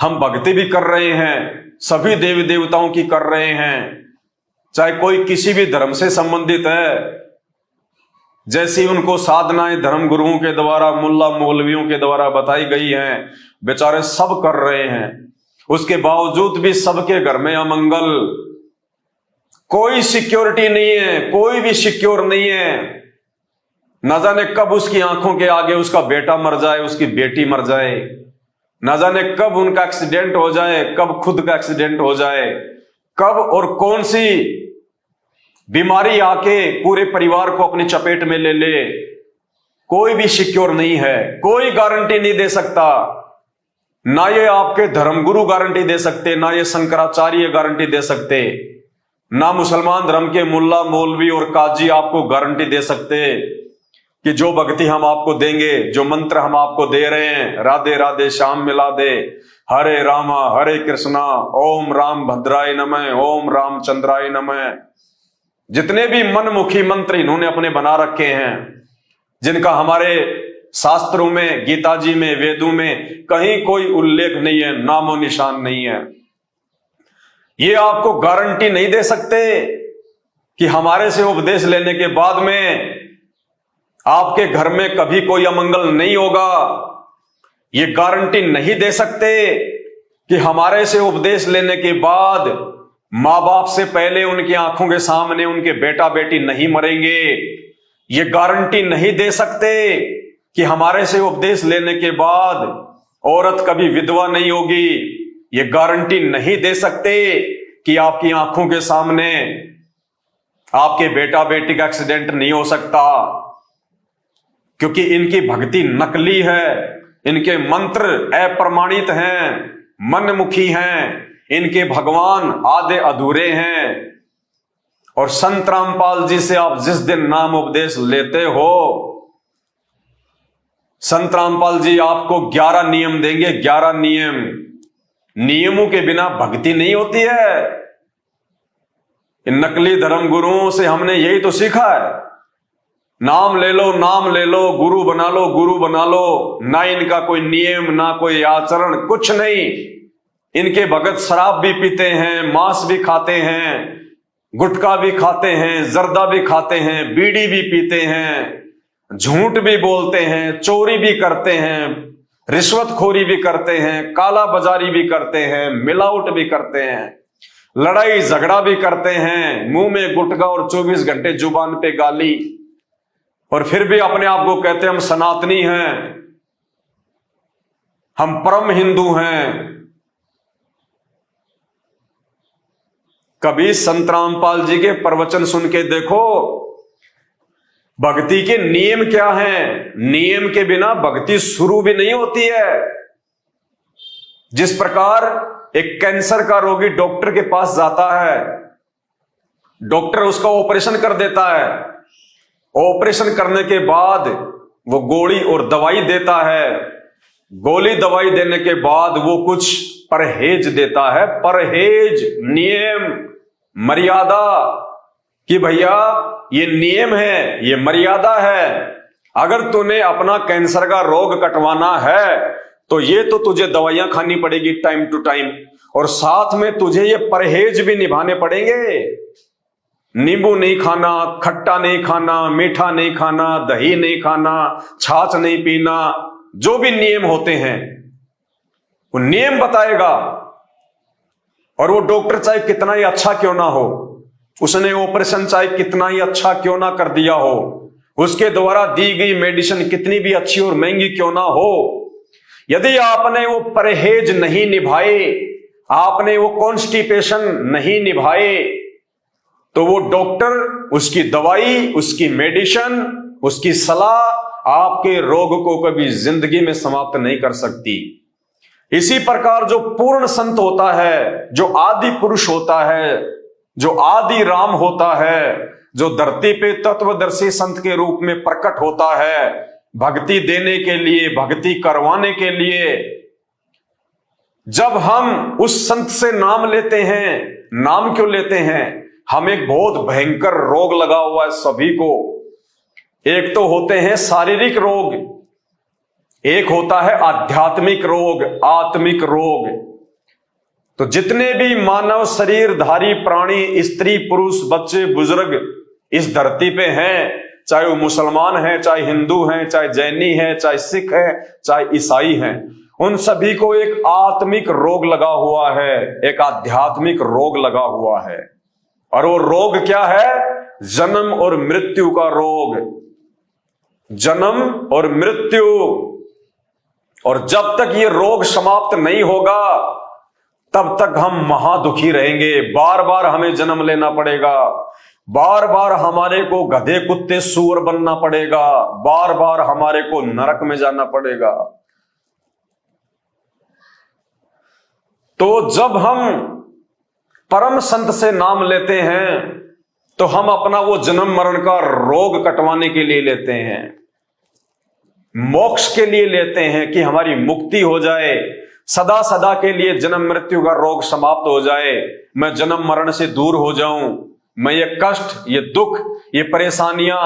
हम भक्ति भी कर रहे हैं, सभी देवी देवताओं की कर रहे हैं, चाहे कोई किसी भी धर्म से संबंधित है। जैसी उनको साधनाएं धर्म गुरुओं के द्वारा, मुल्ला मौलवियों के द्वारा बताई गई हैं, बेचारे सब कर रहे हैं। उसके बावजूद भी सबके घर में अमंगल, कोई सिक्योरिटी नहीं है, कोई भी सिक्योर नहीं है। न जाने कब उसकी आंखों के आगे उसका बेटा मर जाए, उसकी बेटी मर जाए, न जाने कब उनका एक्सीडेंट हो जाए, कब खुद का एक्सीडेंट हो जाए, कब और कौन सी बीमारी आके पूरे परिवार को अपनी चपेट में ले ले। कोई भी सिक्योर नहीं है, कोई गारंटी नहीं दे सकता। ना ये आपके धर्मगुरु गारंटी दे सकते, ना ये शंकराचार्य गारंटी दे सकते, ना मुसलमान धर्म के मुल्ला मौलवी और काजी आपको गारंटी दे सकते कि जो भक्ति हम आपको देंगे, जो मंत्र हम आपको दे रहे हैं, राधे राधे श्याम मिला दे, हरे रामा हरे कृष्णा, ओम राम भद्राय नमः, ओम रामचंद्राय नमः, जितने भी मनमुखी मंत्र इन्होंने अपने बना रखे हैं, जिनका हमारे शास्त्रों में, गीता जी में, वेदों में कहीं कोई उल्लेख नहीं है, नामो निशान नहीं है, ये आपको गारंटी नहीं दे सकते कि हमारे से उपदेश लेने के बाद में आपके घर में कभी कोई अमंगल नहीं होगा। ये गारंटी नहीं दे सकते कि हमारे से उपदेश लेने के बाद माँ बाप से पहले उनकी आंखों के सामने उनके बेटा बेटी नहीं मरेंगे। ये गारंटी नहीं दे सकते कि हमारे से उपदेश लेने के बाद औरत कभी विधवा नहीं होगी। ये गारंटी नहीं दे सकते कि आपकी आंखों के सामने आपके बेटा बेटी का एक्सीडेंट नहीं हो सकता, क्योंकि इनकी भक्ति नकली है, इनके मंत्र अप्रमाणित हैं, मनमुखी हैं, इनके भगवान आधे अधूरे हैं। और संत रामपाल जी से आप जिस दिन नाम उपदेश लेते हो, संत रामपाल जी आपको 11 नियम देंगे, 11 नियम। नियमों के बिना भक्ति नहीं होती है। इन नकली धर्म गुरुओं से हमने यही तो सीखा है, नाम ले लो, नाम ले लो, गुरु बना लो, गुरु बना लो। ना इनका कोई नियम, ना कोई आचरण, कुछ नहीं। इनके भगत शराब भी पीते हैं, मांस भी खाते हैं, गुटखा भी खाते हैं, जर्दा भी खाते हैं, बीड़ी भी पीते हैं, झूठ भी बोलते हैं, चोरी भी करते हैं, रिश्वतखोरी भी करते हैं, काला बाजारी भी करते हैं, मिलावट भी करते हैं, लड़ाई झगड़ा भी करते हैं, मुंह में गुटखा और 24 घंटे जुबान पे गाली, और फिर भी अपने आप को कहते हैं हम सनातनी हैं, हम परम हिंदू हैं। कभी संत रामपाल जी के प्रवचन सुन के देखो, भक्ति के नियम क्या हैं। नियम के बिना भक्ति शुरू भी नहीं होती है। जिस प्रकार एक कैंसर का रोगी डॉक्टर के पास जाता है, डॉक्टर उसका ऑपरेशन कर देता है, ऑपरेशन करने के बाद वो गोली और दवाई देता है, गोली दवाई देने के बाद वो कुछ परहेज देता है, परहेज, नियम, मर्यादा, कि भैया ये नियम है, ये मर्यादा है। अगर तूने अपना कैंसर का रोग कटवाना है तो ये तो तुझे दवाइयां खानी पड़ेगी टाइम टू टाइम, और साथ में तुझे ये परहेज भी निभाने पड़ेंगे। नींबू नहीं खाना, खट्टा नहीं खाना, मीठा नहीं खाना, दही नहीं खाना, छाछ नहीं पीना, जो भी नियम होते हैं वो नियम बताएगा। और वो डॉक्टर चाहे कितना ही अच्छा क्यों ना हो, उसने ऑपरेशन चाहे कितना ही अच्छा क्यों ना कर दिया हो, उसके द्वारा दी गई मेडिसिन कितनी भी अच्छी और महंगी क्यों ना हो, यदि आपने वो परहेज नहीं निभाए, आपने वो कॉन्स्टिपेशन नहीं निभाए, तो वो डॉक्टर उसकी दवाई, उसकी मेडिसिन, उसकी सलाह आपके रोग को कभी जिंदगी में समाप्त नहीं कर सकती। इसी प्रकार जो पूर्ण संत होता है, जो आदि पुरुष होता है, जो आदि राम होता है, जो धरती पे तत्वदर्शी संत के रूप में प्रकट होता है, भक्ति देने के लिए, भक्ति करवाने के लिए, जब हम उस संत से नाम लेते हैं, नाम क्यों लेते हैं? हम एक बहुत भयंकर रोग लगा हुआ है सभी को। एक तो होते हैं शारीरिक रोग, एक होता है आध्यात्मिक रोग, आत्मिक रोग। तो जितने भी मानव शरीरधारी प्राणी, स्त्री पुरुष, बच्चे बुजुर्ग इस धरती पे हैं, चाहे वो मुसलमान हैं, चाहे हिंदू हैं, चाहे जैनी हैं, चाहे सिख हैं, चाहे ईसाई हैं, उन सभी को एक आत्मिक रोग लगा हुआ है, एक आध्यात्मिक रोग लगा हुआ है। और वो रोग क्या है? जन्म और मृत्यु का रोग। जन्म और मृत्यु। और जब तक ये रोग समाप्त नहीं होगा तब तक हम महादुखी रहेंगे। बार बार हमें जन्म लेना पड़ेगा, बार बार हमारे को गधे कुत्ते सूअर बनना पड़ेगा, बार बार हमारे को नरक में जाना पड़ेगा। तो जब हम परम संत से नाम लेते हैं तो हम अपना वो जन्म मरण का रोग कटवाने के लिए लेते हैं, मोक्ष के लिए लेते हैं कि हमारी मुक्ति हो जाए, सदा सदा के लिए जन्म मृत्यु का रोग समाप्त हो जाए, मैं जन्म मरण से दूर हो जाऊं, मैं ये कष्ट, ये दुख, ये परेशानियां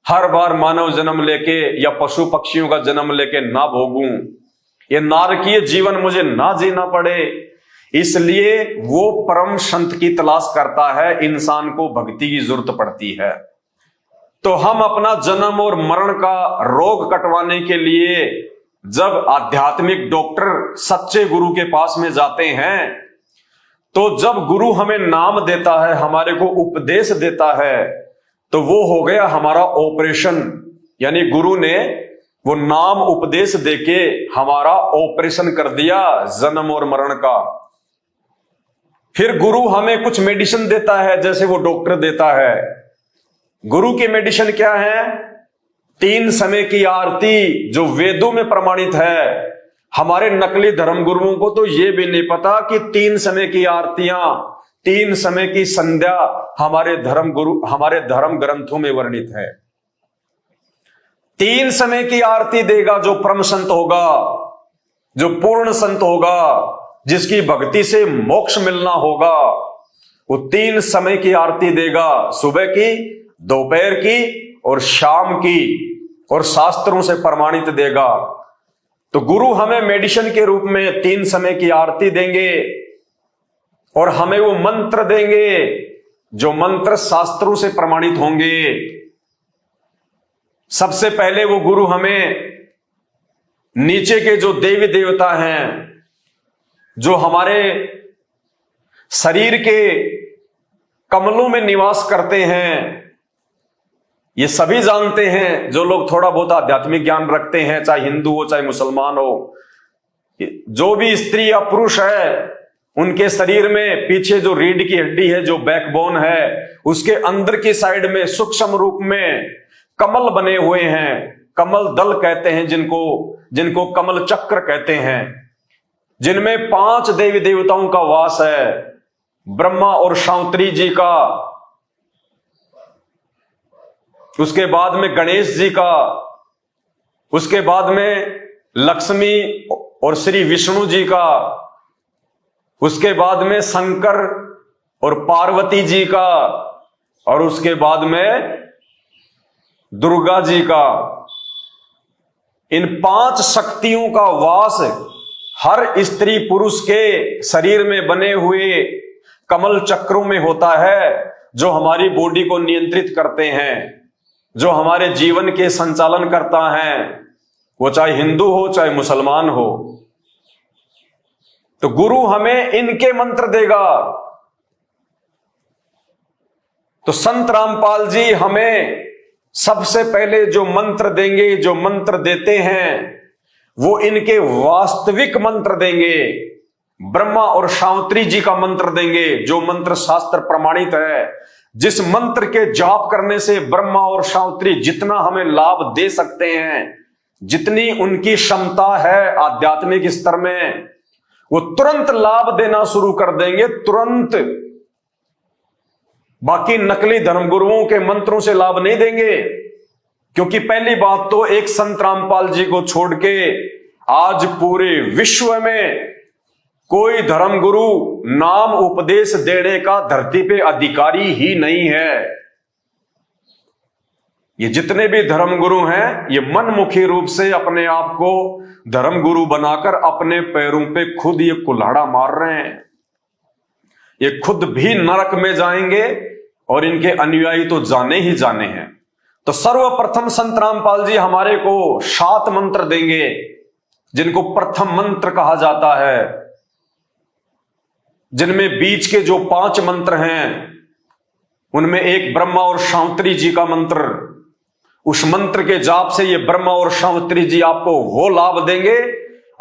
हर बार मानव जन्म लेके या पशु पक्षियों का जन्म लेके ना भोगूं, ये नारकीय जीवन मुझे ना जीना पड़े। इसलिए वो परम संत की तलाश करता है, इंसान को भक्ति की जरूरत पड़ती है। तो हम अपना जन्म और मरण का रोग कटवाने के लिए जब आध्यात्मिक डॉक्टर सच्चे गुरु के पास में जाते हैं, तो जब गुरु हमें नाम देता है, हमारे को उपदेश देता है, तो वो हो गया हमारा ऑपरेशन। यानी गुरु ने वो नाम उपदेश देके हमारा ऑपरेशन कर दिया जन्म और मरण का। फिर गुरु हमें कुछ मेडिसिन देता है, जैसे वो डॉक्टर देता है। गुरु की मेडिसिन क्या है? 3 समय की आरती, जो वेदों में प्रमाणित है। हमारे नकली धर्म गुरुओं को तो ये भी नहीं पता कि 3 समय की आरतियां, 3 समय की संध्या हमारे धर्म ग्रंथों में वर्णित है। 3 समय की आरती देगा जो परम संत होगा, जो पूर्ण संत होगा, जिसकी भक्ति से मोक्ष मिलना होगा, वो 3 समय की आरती देगा, सुबह की, दोपहर की और शाम की, और शास्त्रों से प्रमाणित देगा। तो गुरु हमें मेडिसिन के रूप में 3 समय की आरती देंगे और हमें वो मंत्र देंगे जो मंत्र शास्त्रों से प्रमाणित होंगे। सबसे पहले वो गुरु हमें नीचे के जो देवी देवता हैं, जो हमारे शरीर के कमलों में निवास करते हैं, ये सभी जानते हैं जो लोग थोड़ा बहुत आध्यात्मिक ज्ञान रखते हैं, चाहे हिंदू हो चाहे मुसलमान हो। जो भी स्त्री या पुरुष है, उनके शरीर में पीछे जो रीढ़ की हड्डी है, जो बैकबोन है, उसके अंदर की साइड में सूक्ष्म रूप में कमल बने हुए हैं। कमल दल कहते हैं जिनको कमल चक्र कहते हैं, जिनमें 5 देवी देवताओं का वास है। ब्रह्मा और शांतरी जी का, उसके बाद में गणेश जी का, उसके बाद में लक्ष्मी और श्री विष्णु जी का, उसके बाद में शंकर और पार्वती जी का, और उसके बाद में दुर्गा जी का। इन 5 शक्तियों का वास हर स्त्री पुरुष के शरीर में बने हुए कमल चक्रों में होता है, जो हमारी बॉडी को नियंत्रित करते हैं, जो हमारे जीवन के संचालन करता है, वो चाहे हिंदू हो चाहे मुसलमान हो। तो गुरु हमें इनके मंत्र देगा। तो संत रामपाल जी हमें सबसे पहले जो मंत्र देंगे, जो मंत्र देते हैं, वो इनके वास्तविक मंत्र देंगे। ब्रह्मा और शांतरी जी का मंत्र देंगे, जो मंत्र शास्त्र प्रमाणित है, जिस मंत्र के जाप करने से ब्रह्मा और शांतरी जितना हमें लाभ दे सकते हैं, जितनी उनकी क्षमता है आध्यात्मिक स्तर में, वो तुरंत लाभ देना शुरू कर देंगे, तुरंत। बाकी नकली धर्मगुरुओं के मंत्रों से लाभ नहीं देंगे, क्योंकि पहली बात तो एक संत रामपाल जी को छोड़ के आज पूरे विश्व में कोई धर्मगुरु नाम उपदेश देने का धरती पे अधिकारी ही नहीं है। ये जितने भी धर्मगुरु हैं, ये मनमुखी रूप से अपने आप को धर्मगुरु बनाकर अपने पैरों पे खुद ये कुल्हाड़ा मार रहे हैं। ये खुद भी नरक में जाएंगे और इनके अनुयायी तो जाने ही जाने हैं। तो सर्वप्रथम संत रामपाल जी हमारे को 7 मंत्र देंगे, जिनको प्रथम मंत्र कहा जाता है, जिनमें बीच के जो 5 मंत्र हैं उनमें एक ब्रह्मा और शांतरी जी का मंत्र, उस मंत्र के जाप से ये ब्रह्मा और शांतरी जी आपको वो लाभ देंगे,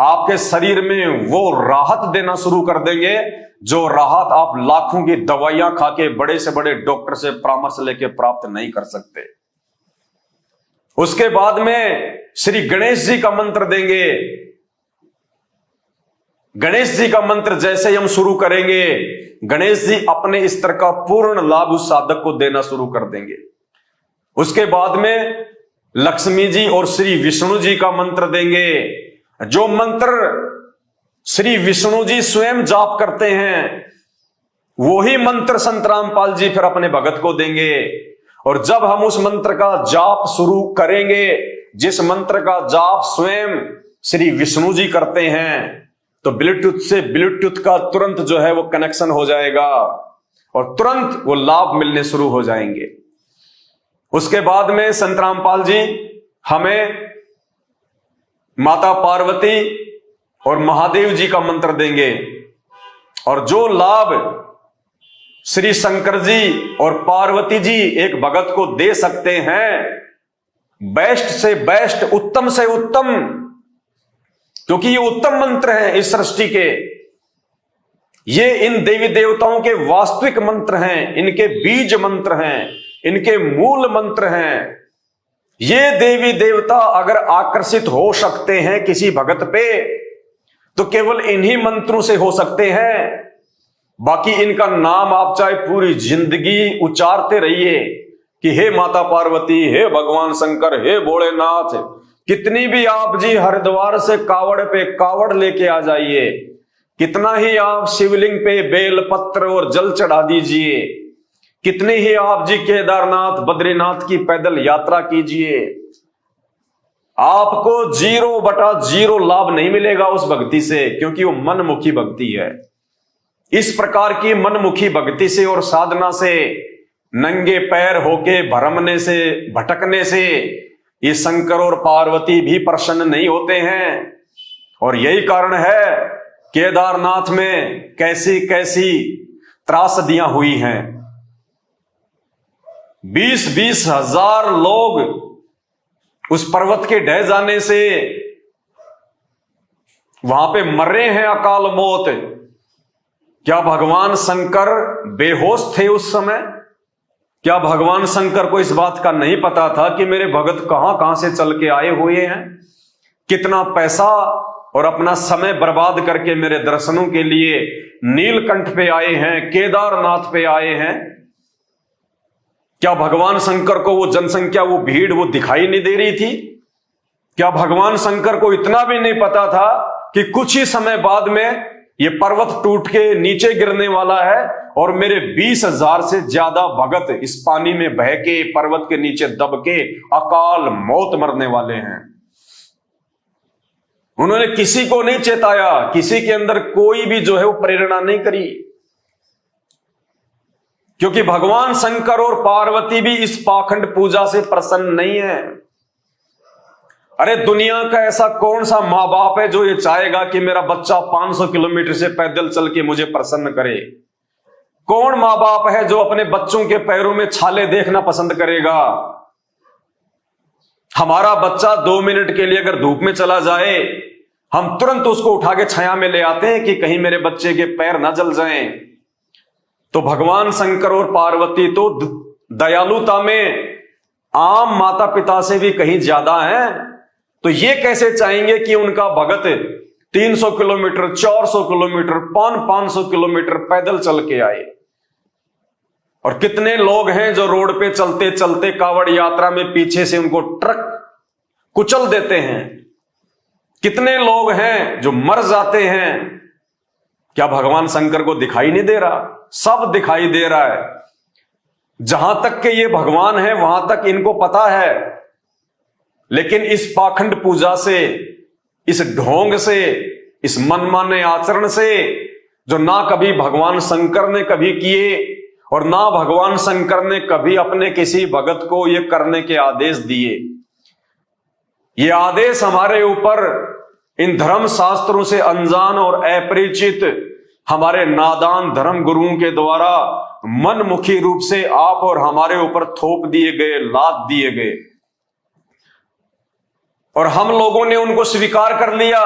आपके शरीर में वो राहत देना शुरू कर देंगे, जो राहत आप लाखों की दवाइयां खा के बड़े से बड़े डॉक्टर से परामर्श लेके प्राप्त नहीं कर सकते। उसके बाद में श्री गणेश जी का मंत्र देंगे। गणेश जी का मंत्र जैसे ही हम शुरू करेंगे, गणेश जी अपने स्तर का पूर्ण लाभ उस साधक को देना शुरू कर देंगे। उसके बाद में लक्ष्मी जी और श्री विष्णु जी का मंत्र देंगे, जो मंत्र श्री विष्णु जी स्वयं जाप करते हैं, वही मंत्र संत रामपाल जी फिर अपने भगत को देंगे। और जब हम उस मंत्र का जाप शुरू करेंगे, जिस मंत्र का जाप स्वयं श्री विष्णु जी करते हैं, तो ब्लूटूथ से ब्लूटूथ का तुरंत जो है वो कनेक्शन हो जाएगा और तुरंत वो लाभ मिलने शुरू हो जाएंगे। उसके बाद में संत रामपाल जी हमें माता पार्वती और महादेव जी का मंत्र देंगे, और जो लाभ श्री शंकर जी और पार्वती जी एक भगत को दे सकते हैं, बेस्ट से बेस्ट, उत्तम से उत्तम, क्योंकि ये उत्तम मंत्र हैं इस सृष्टि के, ये इन देवी देवताओं के वास्तविक मंत्र हैं, इनके बीज मंत्र हैं, इनके मूल मंत्र हैं। ये देवी देवता अगर आकर्षित हो सकते हैं किसी भगत पे, तो केवल इन्हीं मंत्रों से हो सकते हैं। बाकी इनका नाम आप चाहे पूरी जिंदगी उच्चारते रहिए कि हे माता पार्वती, हे भगवान शंकर, हे भोलेनाथ, कितनी भी आप जी हरिद्वार से कावड़ पे कावड़ लेके आ जाइए, कितना ही आप शिवलिंग पे बेल पत्र और जल चढ़ा दीजिए, कितने ही आप जी केदारनाथ बद्रीनाथ की पैदल यात्रा कीजिए, आपको 0/0 लाभ नहीं मिलेगा उस भक्ति से, क्योंकि वो मनमुखी भक्ति है। इस प्रकार की मनमुखी भक्ति से और साधना से, नंगे पैर होके भरमने से, भटकने से ये शंकर और पार्वती भी प्रसन्न नहीं होते हैं। और यही कारण है केदारनाथ में कैसी कैसी त्रासदियां हुई हैं। 20-20 हजार लोग उस पर्वत के ढह जाने से वहां पे मरे हैं अकाल मौत। क्या भगवान शंकर बेहोश थे उस समय? क्या भगवान शंकर को इस बात का नहीं पता था कि मेरे भगत कहां कहां से चल के आए हुए हैं, कितना पैसा और अपना समय बर्बाद करके मेरे दर्शनों के लिए नीलकंठ पे आए हैं, केदारनाथ पे आए हैं? क्या भगवान शंकर को वो जनसंख्या, वो भीड़, वो दिखाई नहीं दे रही थी? क्या भगवान शंकर को इतना भी नहीं पता था कि कुछ ही समय बाद में ये पर्वत टूट के नीचे गिरने वाला है और मेरे 20,000 से ज्यादा भगत इस पानी में बह के, पर्वत के नीचे दब के अकाल मौत मरने वाले हैं? उन्होंने किसी को नहीं चेताया, किसी के अंदर कोई भी जो है वो प्रेरणा नहीं करी, क्योंकि भगवान शंकर और पार्वती भी इस पाखंड पूजा से प्रसन्न नहीं है। अरे दुनिया का ऐसा कौन सा मां बाप है जो ये चाहेगा कि मेरा बच्चा 500 किलोमीटर से पैदल चल के मुझे प्रसन्न करे? कौन मां बाप है जो अपने बच्चों के पैरों में छाले देखना पसंद करेगा? हमारा बच्चा 2 मिनट के लिए अगर धूप में चला जाए, हम तुरंत उसको उठा के छाया में ले आते हैं कि कहीं मेरे बच्चे के पैर ना जल जाएं। तो भगवान शंकर और पार्वती तो दयालुता में आम माता पिता से भी कहीं ज्यादा हैं। तो ये कैसे चाहेंगे कि उनका भगत 300 किलोमीटर, 400 किलोमीटर, 500 किलोमीटर पैदल चल के आए? और कितने लोग हैं जो रोड पे चलते चलते कावड़ यात्रा में पीछे से उनको ट्रक कुचल देते हैं? कितने लोग हैं जो मर जाते हैं? क्या भगवान शंकर को दिखाई नहीं दे रहा? सब दिखाई दे रहा है। जहां तक के ये भगवान है वहां तक इनको पता है, लेकिन इस पाखंड पूजा से, इस ढोंग से, इस मनमाने आचरण से जो ना कभी भगवान शंकर ने कभी किए और ना भगवान शंकर ने कभी अपने किसी भगत को ये करने के आदेश दिए। ये आदेश हमारे ऊपर इन धर्म शास्त्रों से अनजान और अपरिचित हमारे नादान धर्म गुरुओं के द्वारा मनमुखी रूप से आप और हमारे ऊपर थोप दिए गए, लाद दिए गए, और हम लोगों ने उनको स्वीकार कर लिया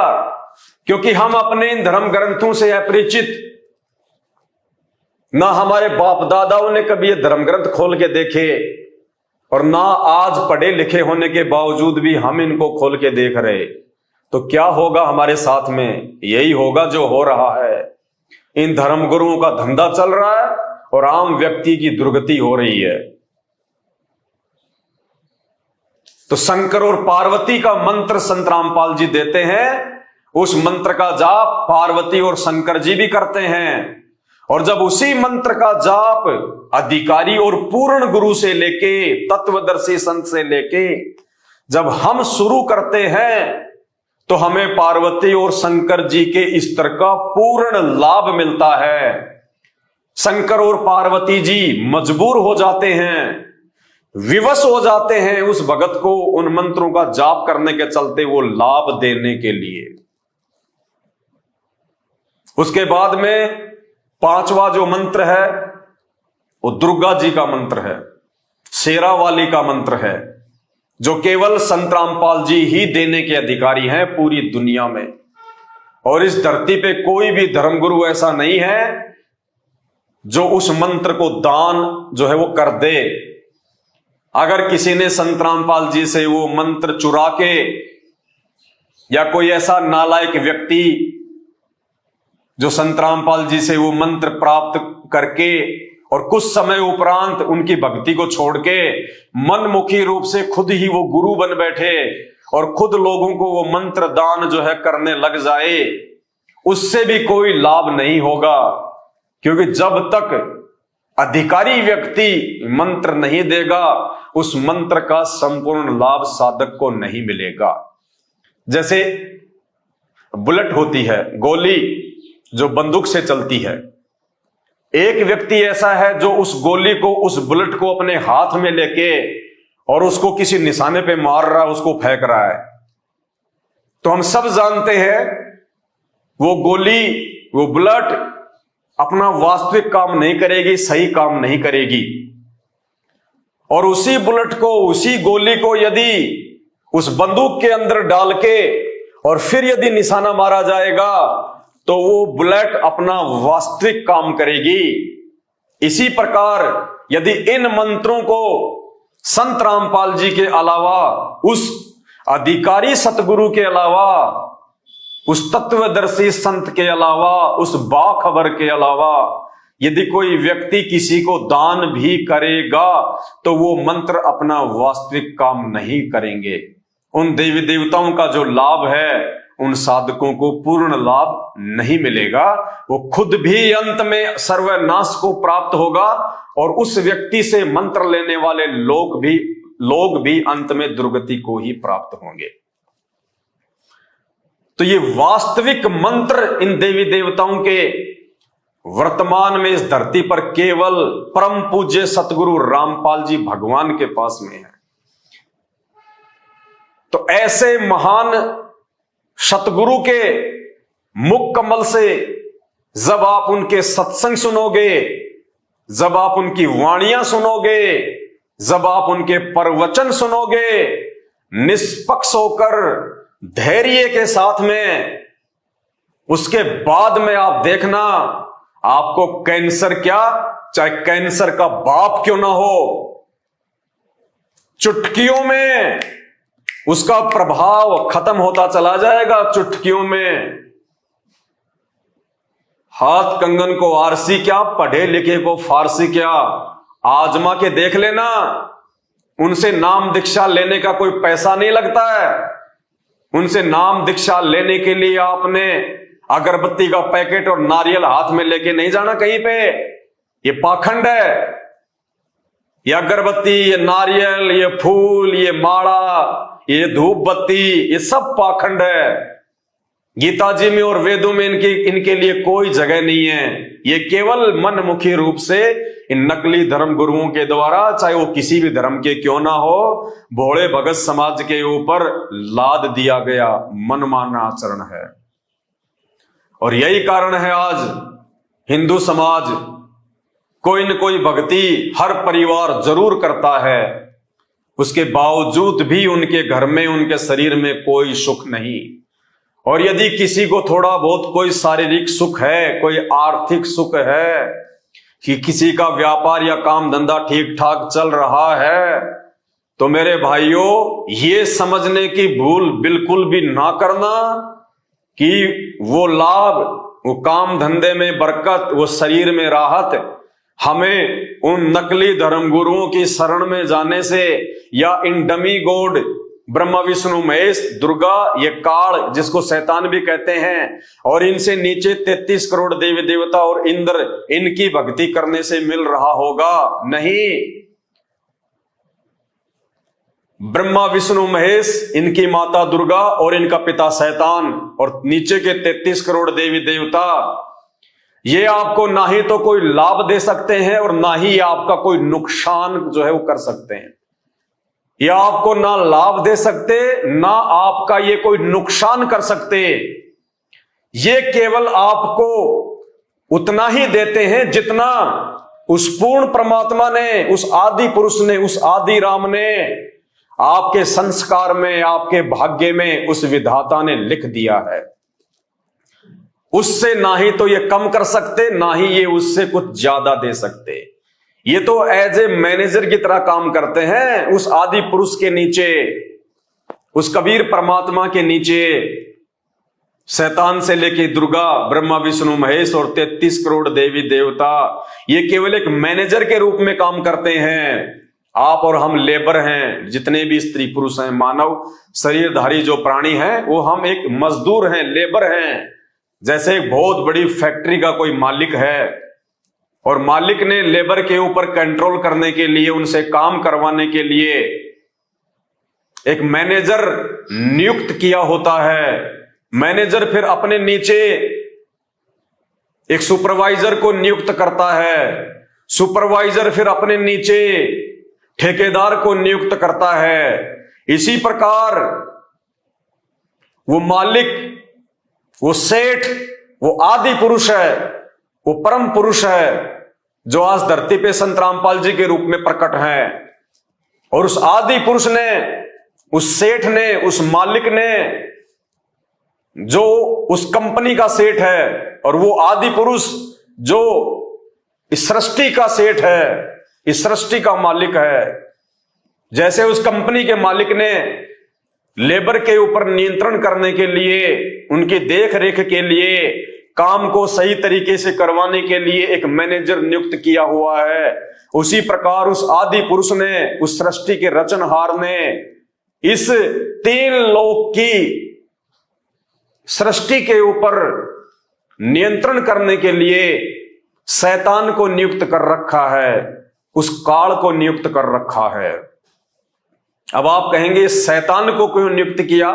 क्योंकि हम अपने इन धर्म ग्रंथों से अपरिचित, ना हमारे बाप दादाओं ने कभी ये धर्म ग्रंथ खोल के देखे और ना आज पढ़े लिखे होने के बावजूद भी हम इनको खोल के देख रहे। तो क्या होगा हमारे साथ में? यही होगा जो हो रहा है। इन धर्म गुरुओं का धंधा चल रहा है और आम व्यक्ति की दुर्गति हो रही है। तो शंकर और पार्वती का मंत्र संत रामपाल जी देते हैं, उस मंत्र का जाप पार्वती और शंकर जी भी करते हैं। और जब उसी मंत्र का जाप अधिकारी और पूर्ण गुरु से लेके, तत्वदर्शी संत से लेके जब हम शुरू करते हैं तो हमें पार्वती और शंकर जी के स्तर का पूर्ण लाभ मिलता है। शंकर और पार्वती जी मजबूर हो जाते हैं, विवश हो जाते हैं उस भगत को उन मंत्रों का जाप करने के चलते वो लाभ देने के लिए। उसके बाद में पांचवा जो मंत्र है वो दुर्गा जी का मंत्र है, शेरावाली का मंत्र है, जो केवल संत रामपाल जी ही देने के अधिकारी हैं पूरी दुनिया में। और इस धरती पे कोई भी धर्मगुरु ऐसा नहीं है जो उस मंत्र को दान जो है वो कर दे। अगर किसी ने संत रामपाल जी से वो मंत्र चुरा के, या कोई ऐसा नालायक व्यक्ति जो संत रामपाल जी से वो मंत्र प्राप्त करके और कुछ समय उपरांत उनकी भक्ति को छोड़ के मनमुखी रूप से खुद ही वो गुरु बन बैठे और खुद लोगों को वो मंत्र दान जो है करने लग जाए, उससे भी कोई लाभ नहीं होगा। क्योंकि जब तक अधिकारी व्यक्ति मंत्र नहीं देगा उस मंत्र का संपूर्ण लाभ साधक को नहीं मिलेगा। जैसे बुलेट होती है, गोली जो बंदूक से चलती है, एक व्यक्ति ऐसा है जो उस गोली को, उस बुलेट को अपने हाथ में लेके और उसको किसी निशाने पे मार रहा है, उसको फेंक रहा है। तो हम सब जानते हैं वो गोली, वो बुलेट अपना वास्तविक काम नहीं करेगी, सही काम नहीं करेगी। और उसी बुलेट को, उसी गोली को यदि उस बंदूक के अंदर डाल के और फिर यदि निशाना मारा जाएगा तो वो बुलेट अपना वास्तविक काम करेगी। इसी प्रकार यदि इन मंत्रों को संत रामपाल जी के अलावा, उस अधिकारी सतगुरु के अलावा, उस तत्वदर्शी संत के अलावा, उस बाखबर के अलावा यदि कोई व्यक्ति किसी को दान भी करेगा तो वो मंत्र अपना वास्तविक काम नहीं करेंगे। उन देवी देवताओं का जो लाभ है उन साधकों को पूर्ण लाभ नहीं मिलेगा। वो खुद भी अंत में सर्वनाश को प्राप्त होगा और उस व्यक्ति से मंत्र लेने वाले लोग भी अंत में दुर्गति को ही प्राप्त होंगे। तो ये वास्तविक मंत्र इन देवी देवताओं के वर्तमान में इस धरती पर केवल परम पूज्य सतगुरु रामपाल जी भगवान के पास में है। तो ऐसे महान सतगुरु के मुख कमल से जब आप उनके सत्संग सुनोगे, जब आप उनकी वाणियां सुनोगे, जब आप उनके प्रवचन सुनोगे, निष्पक्ष होकर धैर्य के साथ में, उसके बाद में आप देखना आपको कैंसर क्या, चाहे कैंसर का बाप क्यों ना हो, चुटकियों में उसका प्रभाव खत्म होता चला जाएगा। चुटकियों में हाथ कंगन को आरसी क्या, पढ़े लिखे को फारसी क्या, आजमा के देख लेना। उनसे नाम दीक्षा लेने का कोई पैसा नहीं लगता है। उनसे नाम दीक्षा लेने के लिए आपने अगरबत्ती का पैकेट और नारियल हाथ में लेके नहीं जाना कहीं पे। ये पाखंड है। ये अगरबत्ती, ये नारियल, ये फूल, ये माला, ये धूप बत्ती, ये सब पाखंड है। गीता जी में और वेदों में इनके लिए कोई जगह नहीं है। ये केवल मनमुखी रूप से इन नकली धर्म गुरुओं के द्वारा, चाहे वो किसी भी धर्म के क्यों ना हो, भोले भगत समाज के ऊपर लाद दिया गया मनमाना आचरण है। और यही कारण है आज हिंदू समाज कोई न कोई भक्ति हर परिवार जरूर करता है, उसके बावजूद भी उनके घर में, उनके शरीर में कोई सुख नहीं। और यदि किसी को थोड़ा बहुत कोई शारीरिक सुख है, कोई आर्थिक सुख है, कि किसी का व्यापार या काम धंधा ठीक ठाक चल रहा है, तो मेरे भाइयों ये समझने की भूल बिल्कुल भी ना करना कि वो लाभ, वो काम धंधे में बरकत, वो शरीर में राहत हमें उन नकली धर्म गुरुओं की शरण में जाने से या इन डमी गॉड ब्रह्मा विष्णु महेश दुर्गा, ये काल जिसको शैतान भी कहते हैं, और इनसे नीचे 33 करोड़ देवी देवता और इंद्र, इनकी भक्ति करने से मिल रहा होगा? नहीं। ब्रह्मा विष्णु महेश, इनकी माता दुर्गा और इनका पिता शैतान, और नीचे के 33 करोड़ देवी देवता, ये आपको ना ही तो कोई लाभ दे सकते हैं और ना ही आपका कोई नुकसान जो है वो कर सकते हैं। ये आपको ना लाभ दे सकते, ना आपका ये कोई नुकसान कर सकते। ये केवल आपको उतना ही देते हैं जितना उस पूर्ण परमात्मा ने, उस आदि पुरुष ने, उस आदि राम ने आपके संस्कार में, आपके भाग्य में, उस विधाता ने लिख दिया है। उससे ना ही तो ये कम कर सकते, ना ही ये उससे कुछ ज्यादा दे सकते। ये तो एज ए मैनेजर की तरह काम करते हैं उस आदि पुरुष के नीचे, उस कबीर परमात्मा के नीचे। शैतान से लेके दुर्गा, ब्रह्मा विष्णु महेश और 33 करोड़ देवी देवता, ये केवल एक मैनेजर के रूप में काम करते हैं। आप और हम लेबर हैं, जितने भी स्त्री पुरुष हैं, मानव शरीरधारी जो प्राणी हैं, वो हम एक मजदूर हैं, लेबर हैं। जैसे एक बहुत बड़ी फैक्ट्री का कोई मालिक है और मालिक ने लेबर के ऊपर कंट्रोल करने के लिए, उनसे काम करवाने के लिए एक मैनेजर नियुक्त किया होता है। मैनेजर फिर अपने नीचे एक सुपरवाइजर को नियुक्त करता है, सुपरवाइजर फिर अपने नीचे ठेकेदार को नियुक्त करता है। इसी प्रकार वो मालिक, वो सेठ, वो आदि पुरुष है, वो परम पुरुष है जो आज धरती पे संत रामपाल जी के रूप में प्रकट है। और उस आदि पुरुष ने, उस सेठ ने, उस मालिक ने, जो उस कंपनी का सेठ है, और वो आदि पुरुष जो इस सृष्टि का सेठ है, इस सृष्टि का मालिक है। जैसे उस कंपनी के मालिक ने लेबर के ऊपर नियंत्रण करने के लिए, उनकी देख रेख के लिए, काम को सही तरीके से करवाने के लिए एक मैनेजर नियुक्त किया हुआ है, उसी प्रकार उस आदि पुरुष ने, उस सृष्टि के रचनहार ने, इस 3 लोक की सृष्टि के ऊपर नियंत्रण करने के लिए शैतान को नियुक्त कर रखा है, उस काल को नियुक्त कर रखा है। अब आप कहेंगे शैतान को क्यों नियुक्त किया,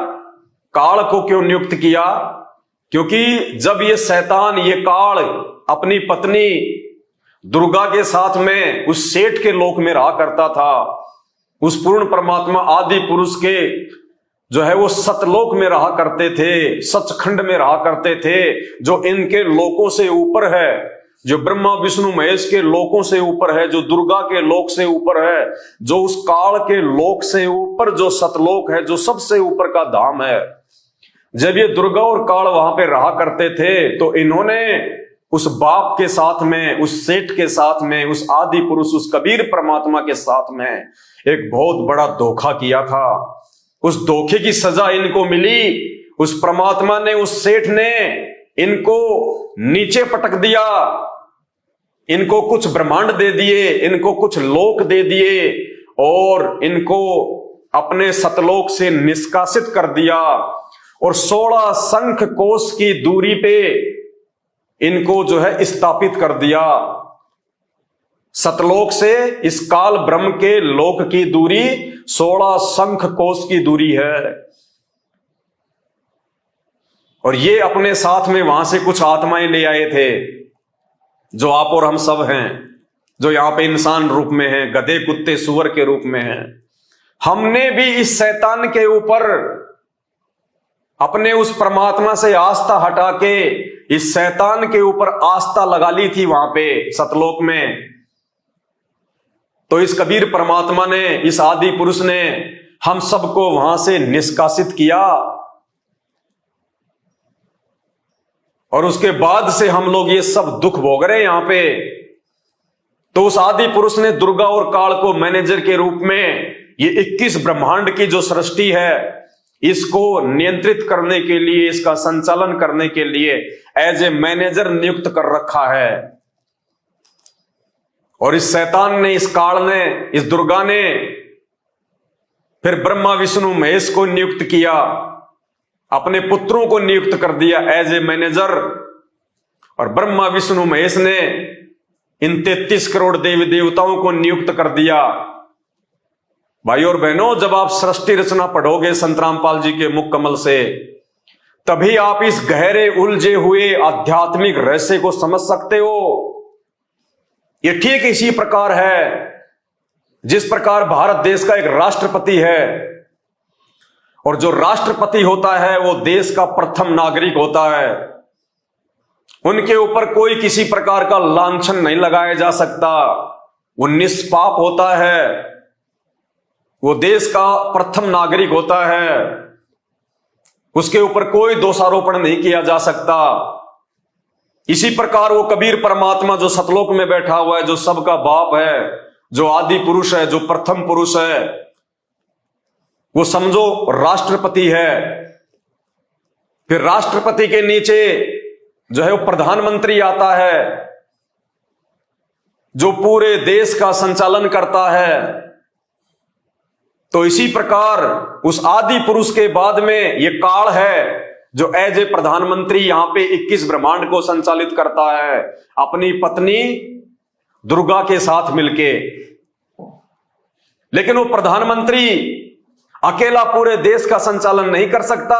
काल को क्यों नियुक्त किया? क्योंकि जब ये शैतान, ये काल अपनी पत्नी दुर्गा के साथ में उस सेठ के लोक में रहा करता था, उस पूर्ण परमात्मा आदि पुरुष के जो है वो सतलोक में रहा करते थे, सचखंड में रहा करते थे, जो इनके लोकों से ऊपर है, जो ब्रह्मा विष्णु महेश के लोकों से ऊपर है, जो दुर्गा के लोक से ऊपर है, जो उस काल के लोक से ऊपर जो सतलोक है, जो सबसे ऊपर का धाम है। जब ये दुर्गा और काल वहां पे रहा करते थे, तो इन्होंने उस बाप के साथ में, उस सेठ के साथ में, उस आदि पुरुष, उस कबीर परमात्मा के साथ में एक बहुत बड़ा धोखा किया था। उस धोखे की सजा इनको मिली। उस परमात्मा ने, उस सेठ ने इनको नीचे पटक दिया, इनको कुछ ब्रह्मांड दे दिए, इनको कुछ लोक दे दिए और इनको अपने सतलोक से निष्कासित कर दिया और 16 शंख कोश की दूरी पे इनको जो है स्थापित कर दिया। सतलोक से इस काल ब्रह्म के लोक की दूरी 16 शंख कोश की दूरी है। और ये अपने साथ में वहां से कुछ आत्माएं ले आए थे, जो आप और हम सब हैं, जो यहां पे इंसान रूप में हैं, गधे कुत्ते सुअर के रूप में हैं। हमने भी इस शैतान के ऊपर अपने उस परमात्मा से आस्था हटा के इस शैतान के ऊपर आस्था लगा ली थी वहां पे सतलोक में। तो इस कबीर परमात्मा ने, इस आदि पुरुष ने हम सबको वहां से निष्कासित किया, और उसके बाद से हम लोग ये सब दुख भोग रहे हैं यहां पे। तो उस आदि पुरुष ने दुर्गा और काल को मैनेजर के रूप में ये 21 ब्रह्मांड की जो सृष्टि है, इसको नियंत्रित करने के लिए, इसका संचालन करने के लिए एज ए मैनेजर नियुक्त कर रखा है। और इस शैतान ने, इस काल ने, इस दुर्गा ने फिर ब्रह्मा विष्णु महेश को नियुक्त किया, अपने पुत्रों को नियुक्त कर दिया एज ए मैनेजर। और ब्रह्मा विष्णु महेश ने इन 33 करोड़ देवी देवताओं को नियुक्त कर दिया। भाई और बहनों, जब आप सृष्टि रचना पढ़ोगे संत रामपाल जी के मुख कमल से, तभी आप इस गहरे उलझे हुए आध्यात्मिक रहस्य को समझ सकते हो। ये ठीक इसी प्रकार है जिस प्रकार भारत देश का एक राष्ट्रपति है, और जो राष्ट्रपति होता है वो देश का प्रथम नागरिक होता है। उनके ऊपर कोई किसी प्रकार का लांछन नहीं लगाया जा सकता, वो निष्पाप होता है, वो देश का प्रथम नागरिक होता है, उसके ऊपर कोई दोषारोपण नहीं किया जा सकता। इसी प्रकार वो कबीर परमात्मा जो सतलोक में बैठा हुआ है, जो सबका बाप है, जो आदि पुरुष है, जो प्रथम पुरुष है, वो समझो राष्ट्रपति है। फिर राष्ट्रपति के नीचे जो है वो प्रधानमंत्री आता है, जो पूरे देश का संचालन करता है। तो इसी प्रकार उस आदि पुरुष के बाद में ये काल है, जो एज ए प्रधानमंत्री यहां पे 21 ब्रह्मांड को संचालित करता है, अपनी पत्नी दुर्गा के साथ मिलके। लेकिन वो प्रधानमंत्री अकेला पूरे देश का संचालन नहीं कर सकता,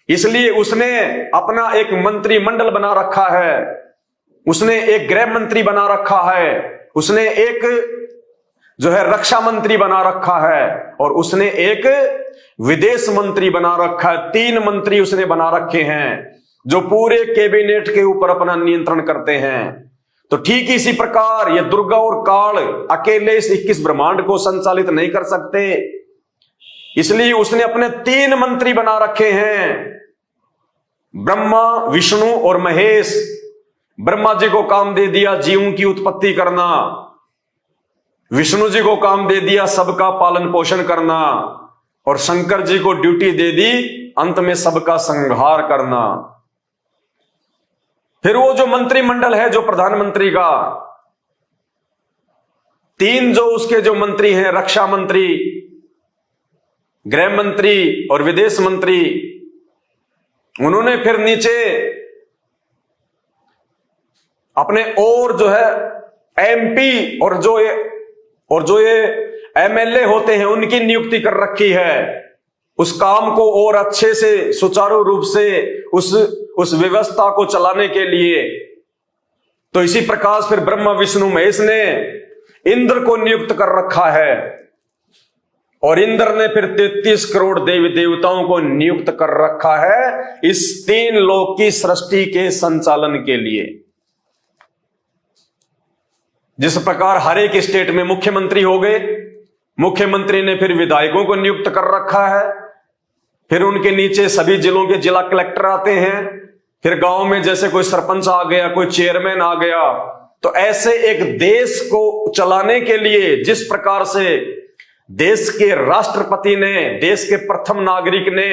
इसलिए उसने अपना एक मंत्रिमंडल बना रखा है, उसने एक गृह मंत्री बना रखा है, उसने एक जो है रक्षा मंत्री बना रखा है, और उसने एक विदेश मंत्री बना रखा है। 3 मंत्री उसने बना रखे हैं जो पूरे कैबिनेट के ऊपर अपना नियंत्रण करते हैं। तो ठीक इसी प्रकार ये दुर्गा और काल अकेले इस 21 ब्रह्मांड को संचालित नहीं कर सकते, इसलिए उसने अपने 3 मंत्री बना रखे हैं, ब्रह्मा विष्णु और महेश। ब्रह्मा जी को काम दे दिया जीवों की उत्पत्ति करना, विष्णु जी को काम दे दिया सबका पालन पोषण करना, और शंकर जी को ड्यूटी दे दी अंत में सबका संहार करना। फिर वो जो मंत्रिमंडल है जो प्रधानमंत्री का, 3 जो उसके जो मंत्री हैं, रक्षा मंत्री, गृह मंत्री और विदेश मंत्री, उन्होंने फिर नीचे अपने और जो है एमपी और जो ये एमएलए होते हैं उनकी नियुक्ति कर रखी है, उस काम को और अच्छे से सुचारू रूप से उस व्यवस्था को चलाने के लिए। तो इसी प्रकार फिर ब्रह्मा विष्णु महेश ने इंद्र को नियुक्त कर रखा है, और इंद्र ने फिर 33 करोड़ देवी देवताओं को नियुक्त कर रखा है इस 3 लोक की सृष्टि के संचालन के लिए। जिस प्रकार हर एक स्टेट में मुख्यमंत्री हो गए, मुख्यमंत्री ने फिर विधायकों को नियुक्त कर रखा है, फिर उनके नीचे सभी जिलों के जिला कलेक्टर आते हैं, फिर गांव में जैसे कोई सरपंच आ गया, कोई चेयरमैन आ गया। तो ऐसे एक देश को चलाने के लिए जिस प्रकार से देश के राष्ट्रपति ने, देश के प्रथम नागरिक ने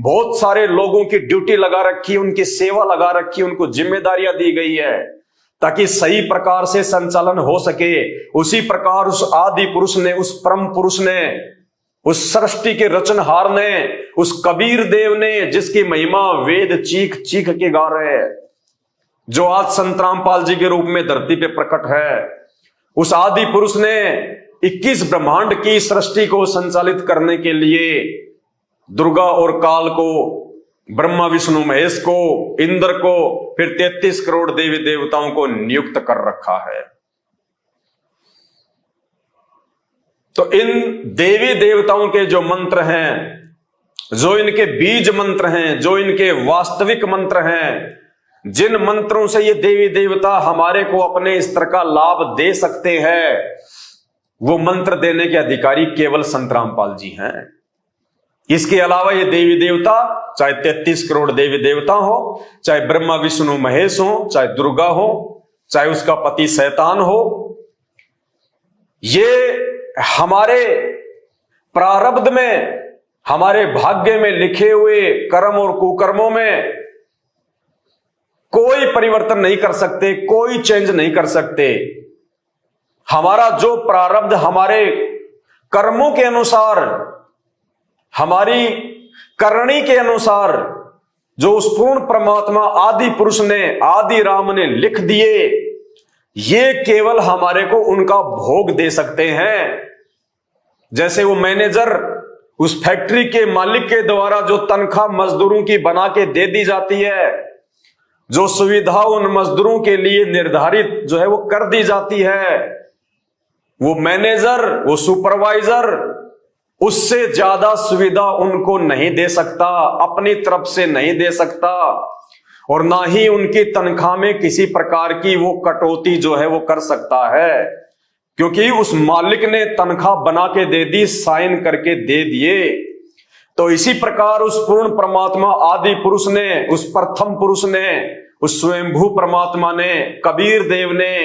बहुत सारे लोगों की ड्यूटी लगा रखी, उनकी सेवा लगा रखी, उनको जिम्मेदारियां दी गई है ताकि सही प्रकार से संचालन हो सके, उसी प्रकार उस आदि पुरुष ने, उस परम पुरुष ने, उस सृष्टि के रचनहार ने, उस कबीर देव ने, जिसकी महिमा वेद चीख चीख के गा रहे हैं, जो आज संत रामपाल जी के रूप में धरती पे प्रकट है, उस आदि पुरुष ने 21 ब्रह्मांड की सृष्टि को संचालित करने के लिए दुर्गा और काल को ब्रह्मा विष्णु महेश को, इंद्र को, फिर 33 करोड़ देवी देवताओं को नियुक्त कर रखा है। तो इन देवी देवताओं के जो मंत्र हैं, जो इनके बीज मंत्र हैं, जो इनके वास्तविक मंत्र हैं, जिन मंत्रों से ये देवी देवता हमारे को अपने स्तर का लाभ दे सकते हैं, वो मंत्र देने के अधिकारी केवल संत रामपाल जी हैं। इसके अलावा ये देवी देवता, चाहे 33 करोड़ देवी देवता हो, चाहे ब्रह्मा विष्णु महेश हो, चाहे दुर्गा हो, चाहे उसका पति शैतान हो, ये हमारे प्रारब्ध में, हमारे भाग्य में लिखे हुए कर्म और कुकर्मों में कोई परिवर्तन नहीं कर सकते, कोई चेंज नहीं कर सकते। हमारा जो प्रारब्ध हमारे कर्मों के अनुसार, हमारी करनी के अनुसार जो उस पूर्ण परमात्मा आदि पुरुष ने, आदि राम ने लिख दिए, ये केवल हमारे को उनका भोग दे सकते हैं। जैसे वो मैनेजर उस फैक्ट्री के मालिक के द्वारा जो तनख्वाह मजदूरों की बना के दे दी जाती है, जो सुविधा उन मजदूरों के लिए निर्धारित जो है वो कर दी जाती है, वो मैनेजर, वो सुपरवाइजर उससे ज्यादा सुविधा उनको नहीं दे सकता, अपनी तरफ से नहीं दे सकता, और ना ही उनकी तनख्वाह में किसी प्रकार की वो कटौती जो है वो कर सकता है, क्योंकि उस मालिक ने तनख्वाह बना के दे दी, साइन करके दे दिए। तो इसी प्रकार उस पूर्ण परमात्मा आदि पुरुष ने, उस प्रथम पुरुष ने, उस स्वयंभू परमात्मा ने, कबीर देव ने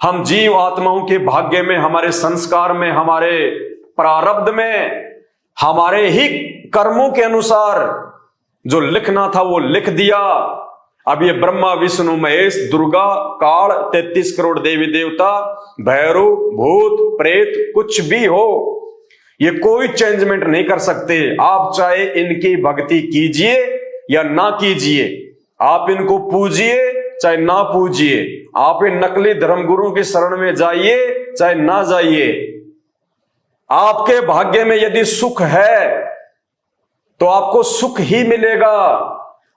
हम जीव आत्माओं के भाग्य में, हमारे संस्कार में, हमारे प्रारब्ध में, हमारे ही कर्मों के अनुसार जो लिखना था वो लिख दिया। अब ये ब्रह्मा विष्णु महेश, दुर्गा, काल, 33 करोड़ देवी देवता, भैरव, भूत, प्रेत, कुछ भी हो, ये कोई चेंजमेंट नहीं कर सकते। आप चाहे इनकी भक्ति कीजिए या ना कीजिए, आप इनको पूजिए चाहे ना पूजिए, आप इन नकली धर्मगुरुओं की शरण में जाइए चाहे ना जाइए, आपके भाग्य में यदि सुख है तो आपको सुख ही मिलेगा,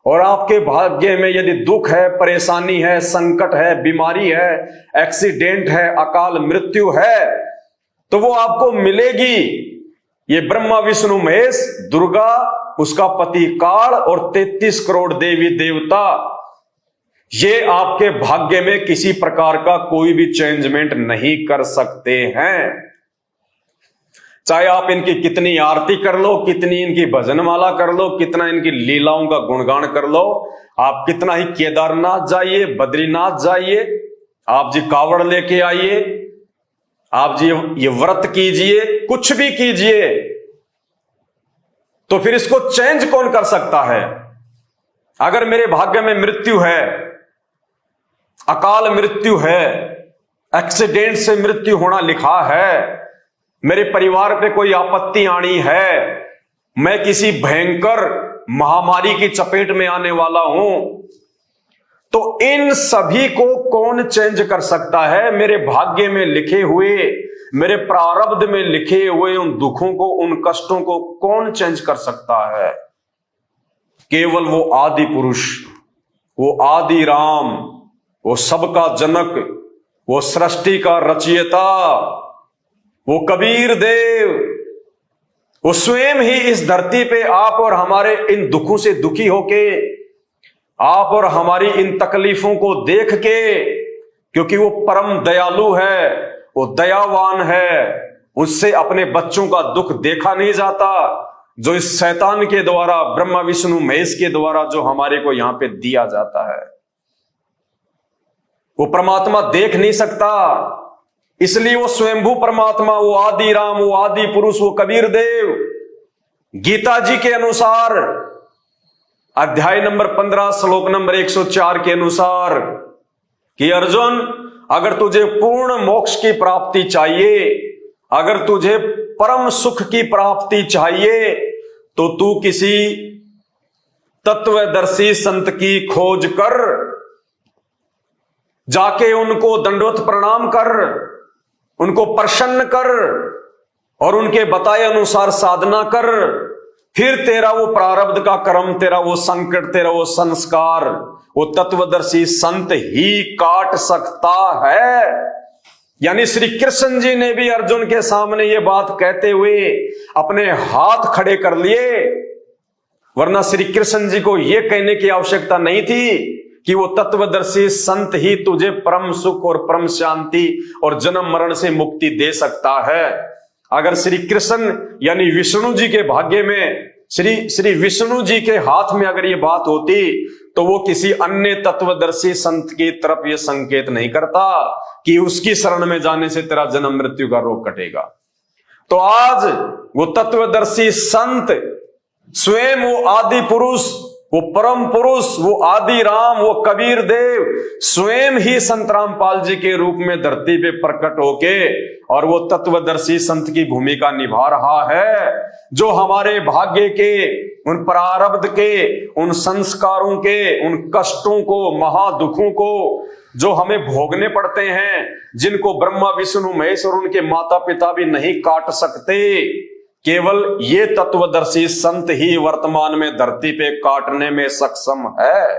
और आपके भाग्य में यदि दुख है, परेशानी है, संकट है, बीमारी है, एक्सीडेंट है, अकाल मृत्यु है, तो वो आपको मिलेगी। ये ब्रह्मा विष्णु महेश, दुर्गा, उसका पति काल और 33 करोड़ देवी देवता, ये आपके भाग्य में किसी प्रकार का कोई भी चेंजमेंट नहीं कर सकते हैं। चाहे आप इनकी कितनी आरती कर लो, कितनी इनकी भजनमाला कर लो, कितना इनकी लीलाओं का गुणगान कर लो, आप कितना ही केदारनाथ जाइए, बद्रीनाथ जाइए, आप जी कावड़ लेके आइए, आप जी ये व्रत कीजिए, कुछ भी कीजिए, तो फिर इसको चेंज कौन कर सकता है? अगर मेरे भाग्य में मृत्यु है, अकाल मृत्यु है, एक्सीडेंट से मृत्यु होना लिखा है, मेरे परिवार पे कोई आपत्ति आनी है, मैं किसी भयंकर महामारी की चपेट में आने वाला हूं, तो इन सभी को कौन चेंज कर सकता है? मेरे भाग्य में लिखे हुए, मेरे प्रारब्ध में लिखे हुए उन दुखों को, उन कष्टों को कौन चेंज कर सकता है? केवल वो आदि पुरुष, वो आदि राम, वो सबका जनक, वो सृष्टि का रचयिता, वो कबीर देव, वो स्वयं ही इस धरती पे आप और हमारे इन दुखों से दुखी होके, आप और हमारी इन तकलीफों को देख के, क्योंकि वो परम दयालु है, वो दयावान है, उससे अपने बच्चों का दुख देखा नहीं जाता, जो इस शैतान के द्वारा, ब्रह्मा विष्णु महेश के द्वारा जो हमारे को यहां पे दिया जाता है, वो परमात्मा देख नहीं सकता। इसलिए वो स्वयंभू परमात्मा, वो आदि राम, वो आदि पुरुष, वो कबीर देव, गीता जी के अनुसार अध्याय नंबर 15 श्लोक नंबर 104 के अनुसार कि अर्जुन, अगर तुझे पूर्ण मोक्ष की प्राप्ति चाहिए, अगर तुझे परम सुख की प्राप्ति चाहिए, तो तू किसी तत्वदर्शी संत की खोज कर, जाके उनको दंडवत प्रणाम कर, उनको प्रसन्न कर और उनके बताए अनुसार साधना कर, फिर तेरा वो प्रारब्ध का कर्म, तेरा वो संकट, तेरा वो संस्कार वो तत्वदर्शी संत ही काट सकता है। यानी श्री कृष्ण जी ने भी अर्जुन के सामने ये बात कहते हुए अपने हाथ खड़े कर लिए, वरना श्री कृष्ण जी को यह कहने की आवश्यकता नहीं थी कि वो तत्वदर्शी संत ही तुझे परम सुख और परम शांति और जन्म मरण से मुक्ति दे सकता है। अगर श्री कृष्ण यानी विष्णु जी के भाग्य में, श्री विष्णु जी के हाथ में अगर ये बात होती तो वो किसी अन्य तत्वदर्शी संत की तरफ ये संकेत नहीं करता कि उसकी शरण में जाने से तेरा जन्म मृत्यु का रोग कटेगा। तो आज वो तत्वदर्शी संत स्वयं, वो आदि पुरुष, वो परम पुरुष, वो आदि राम, वो कबीर देव स्वयं ही संत रामपाल जी के रूप में धरती पे प्रकट होके और वो तत्वदर्शी संत की भूमिका निभा रहा है, जो हमारे भाग्य के, उन प्रारब्ध के, उन संस्कारों के, उन कष्टों को, महादुखों को जो हमें भोगने पड़ते हैं, जिनको ब्रह्मा विष्णु महेश और उनके माता पिता भी नहीं काट सकते, केवल ये तत्वदर्शी संत ही वर्तमान में धरती पे काटने में सक्षम है।